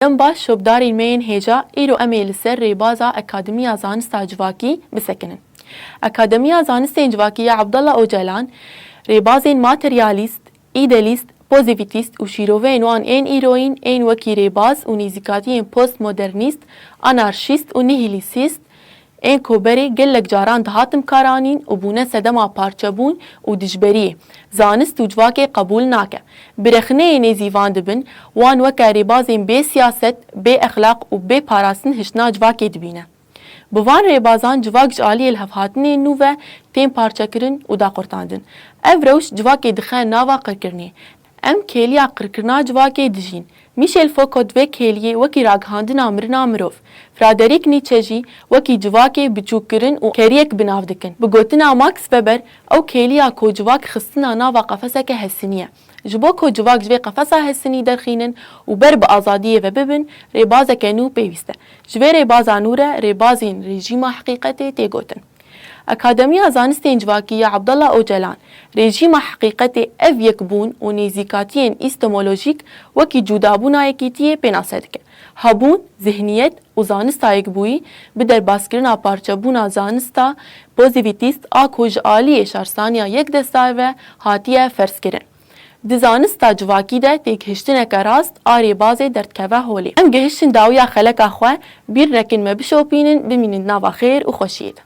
Dem baş şobdarên me yên hêja îro em ê li ser rêbaza Akademiya Zanista Civakî bisekinin. Akademiya Zanistên Civakî ya Abdallah Öcalan rêbazên materyalîst, îdelîst, pozitivîst û şîroveyên wan ên îroyîn ên wekî rêbaz û nêzîkatiyên postmodernîst, anarşîst û nihilîsîst ên koberê gelek caran dihatin karanîn û bûne sedema parçebûn û dijberiyê. Zanist û civakê qebûl nake. Birexneyê nêzîvan dibin, wan weke rêbazên bê siyaset, bê exlaq û bê parastin hişna civakê dibîne. Bi van rêbazan civak ji aliyê li hevhatinên nû ve tên parçekirin û daqurtandin. Ev rewş civakê dixe nava qirkirinê. Em kêliya qirkirina civakê dijîn. Michel Foucault vê kêliyê wekî ragihandina mirina mirov. Frederick Nietzsche jî wekî civakê biçûkkirin û keriyek bi nav dikin. Bi gotina Max Weber ew kêliya ku civak xistina nava qefeseke hesînî ye. Ji bo ku civak ji vê qefesa hesînî derxînin û ber bi azadiyê ve bibin, rêbazeke nû pêwîst e. Ji vê rêbaza nû re rêbazên rejîma heqîqetê tê gotin. Akademiya Zanistên Civakî ya Abdallah Öcalan rejîma heqîqetê ev yekbûn û nêzîkatiyên îstemolojîk wekî cudabûna yekîtiyê pênase dike. Hebûn, zihniyet û zanista yekbûyî bi derbaskirina parçebûna zanista pozitivîst a ku ji aliyê şarsaniya yekdestayê ve hatiye ferskirin. Di zanista civakî de têgihiştineke rast a rêbazê derdkeve holê. Em gihiştin dawiya xeleka xwe, bîr nekin me bişopînin, bimînin nava xêr û xweşiyê de.